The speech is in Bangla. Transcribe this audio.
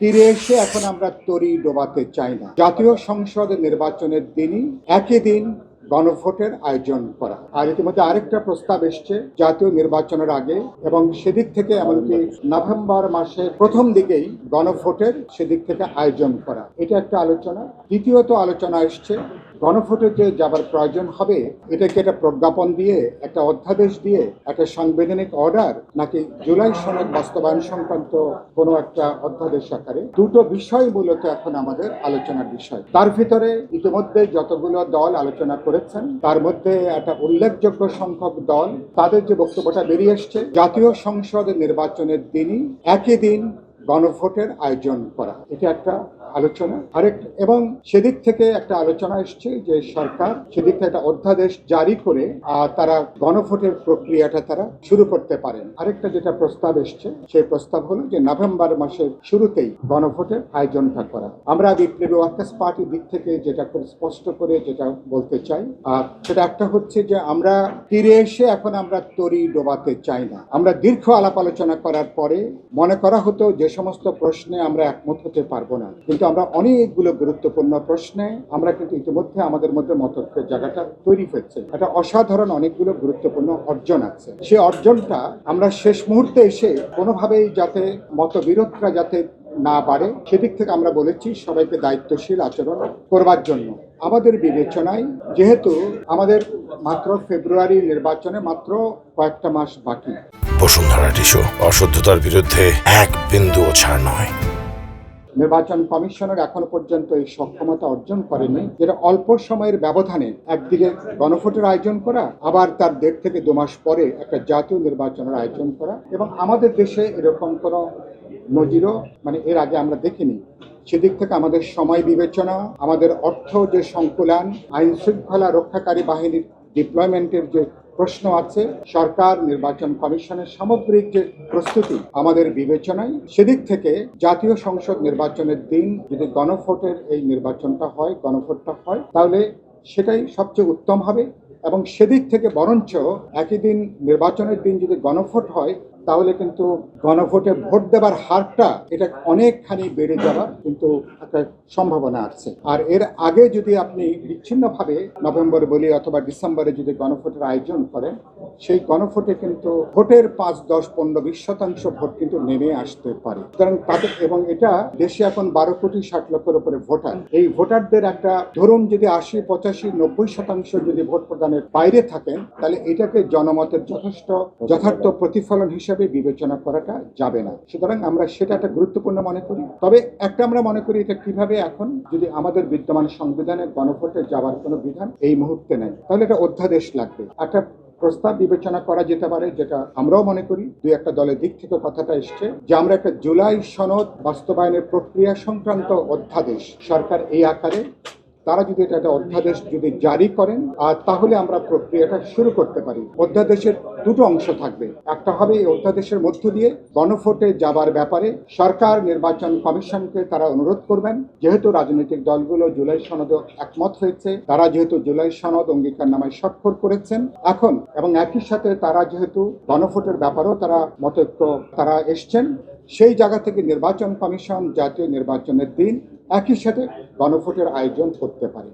তীরে এসে এখন আমরা তরি ডোবাতে চাই না। জাতীয় সংসদ নির্বাচনের দিনই একই দিন গণভোটের আয়োজন করা। আর ইতিমধ্যে আরেকটা প্রস্তাব এসছে জাতীয় নির্বাচনের আগে এবং সেদিক থেকে এমনকি নভেম্বর মাসের প্রথম দিকেই গণভোটের সেদিক থেকে আয়োজন করা। এটা একটা আলোচনা। দ্বিতীয়ত আলোচনা এসছে গণভোটে যে যাবার প্রয়োজন হবে এটাকে একটা প্রজ্ঞাপন দিয়ে, একটা অধ্যাদেশ দিয়ে, একটা সাংবিধানিক অর্ডার, নাকি জুলাই সনদ বাস্তবায়ন সংক্রান্ত কোনো একটা অধ্যাদেশ আকারে। দুটো বিষয় মূলত এখন আমাদের আলোচনার বিষয়। তার ভিতরে ইতিমধ্যে যতগুলো দল আলোচনা করেছেন তার মধ্যে একটা উল্লেখযোগ্য সংখ্যক দল তাদের যে বক্তব্যটা বেরিয়ে এসছে জাতীয় সংসদ নির্বাচনের দিনই একই দিন গণভোটের আয়োজন করা। এটা একটা আলোচনা। এবং সেদিক থেকে একটা আলোচনা এসছে যে সরকার সেদিক থেকে একটা অধ্যাদেশ জারি করে তারা গণভোটের প্রক্রিয়াটা তারা শুরু করতে পারেন। আরেকটা যেটা প্রস্তাব এসছে সেই প্রস্তাব হলো যে নভেম্বর মাসের শুরুতেই গণভোটের আয়োজনটা করা। আমরা বিপ্লবী ওয়ার্কার্স পার্টির দিক থেকে যেটা খুব স্পষ্ট করে যেটা বলতে চাই সেটা একটা হচ্ছে যে আমরা তীরে এসে এখন আমরা তরি ডোবাতে চাই না। আমরা দীর্ঘ আলাপ আলোচনা করার পরে মনে করা হতো যে সমস্ত প্রশ্নে আমরা একমত হতে পারবো না, কিন্তু আমরা অনেকগুলো গুরুত্বপূর্ণ প্রশ্নে আমরা কিন্তু ইতিমধ্যে আমাদের মধ্যে মতৈক্যের জায়গাটা তৈরি হয়েছে। একটা অসাধারণ অনেকগুলো গুরুত্বপূর্ণ অর্জন আছে। সেই অর্জনটা আমরা শেষ মুহূর্তে এসে কোনোভাবেই যাতে মতবিরোধটা যাতে না বাড়ে সেদিক থেকে আমরা বলেছি সবাইকে দায়িত্বশীল আচরণ করবার জন্য। আমাদের বিবেচনায় যেহেতু আমাদের মাত্র ফেব্রুয়ারি নির্বাচনে মাত্র কয়েকটা মাস বাকি, বসুন্ধরা টিস্যু অশুদ্ধতার বিরুদ্ধে এক বিন্দুও ছাড় নয়। নির্বাচন কমিশনের এখনো পর্যন্ত এই সক্ষমতা অর্জন করেনি যেটা অল্প সময়ের ব্যবধানে একদিকে গণভোটের আয়োজন করা, আবার তার 1.5 থেকে 2 মাস পরে একটা জাতীয় নির্বাচনের আয়োজন করা। এবং আমাদের দেশে এরকম কোনো নজিরও এর আগে আমরা দেখিনি। সেদিক থেকে আমাদের সময় বিবেচনা, আমাদের অর্থ যে সংকুলান, আইন শৃঙ্খলা রক্ষাকারী বাহিনীর ডিপ্লয়মেন্টের যে প্রশ্ন আছে, সরকার নির্বাচন কমিশনের সামগ্রিক যে প্রস্তুতি আমাদের বিবেচনায়, সেদিক থেকে জাতীয় সংসদ নির্বাচনের দিন যদি গণভোটের এই নির্বাচনটা হয়, গণভোটটা হয়, তাহলে সেটাই সবচেয়ে উত্তম হবে। এবং সেদিক থেকে বরঞ্চ একই দিন নির্বাচনের দিন যদি গণভোট হয় তাহলে কিন্তু গণভোটে ভোট দেবার হারটা এটা অনেকখানি বেড়ে যাবার কিন্তু একটা সম্ভাবনা আছে। আর এর আগে যদি আপনি বিচ্ছিন্নভাবে নভেম্বর বলি অথবা ডিসেম্বরে যদি গণভোটের আয়োজন করেন, সেই গণভোটে কিন্তু ভোটের 5, 10, 15, 20% ভোট কিন্তু নেমে আসতে পারে। সুতরাং তাদের এবং এটা দেশে এখন 12 কোটি 60 লক্ষের উপরে ভোটার। এই ভোটারদের একটা ধরুন যদি 80, 85, 90% যদি ভোট প্রদানের বাইরে থাকেন তাহলে এটাকে জনমতের যথার্থ প্রতিফলন হিসেবে বিবেচনা করাটা যাবে না। সুতরাং আমরা সেটা একটা গুরুত্বপূর্ণ মনে করি। তবে একটা আমরা মনে করি এটা কিভাবে এখন যদি আমাদের বিদ্যমান সংবিধানে গণভোটে যাওয়ার কোনো বিধান এই মুহূর্তে নেই, তাহলে এটা অধ্যাদেশ লাগবে। একটা প্রস্তাব বিবেচনা করা যেতে পারে, যেটা আমরাও মনে করি 2-1 দলের দিক থেকে কথাটা এসছে, যে আমরা একটা জুলাই সনদ বাস্তবায়নের প্রক্রিয়া সংক্রান্ত অধ্যাদেশ সরকার এই আকারে তারা যদি এটা অধ্যাদেশ যদি জারি করেন তাহলে আমরা প্রক্রিয়াটা শুরু করতে পারি। অধ্যাদেশের দুটো অংশ থাকবে। একটা হবে এই অধ্যাদেশের মধ্য দিয়ে গণভোটে যাবার ব্যাপারে সরকার নির্বাচন কমিশনকে তারা অনুরোধ করবেন, যেহেতু রাজনৈতিক দলগুলো জুলাই সনদে একমত হয়েছে, তারা যেহেতু জুলাই সনদ অঙ্গীকারনামায় স্বাক্ষর করেছেন এখন, এবং একই সাথে তারা যেহেতু গণভোটের ব্যাপারেও তারা মতৈক্য তারা এসছেন, সেই জায়গা থেকে নির্বাচন কমিশন জাতীয় নির্বাচনের দিন একই সাথে গণভোটের আয়োজন করতে পারে।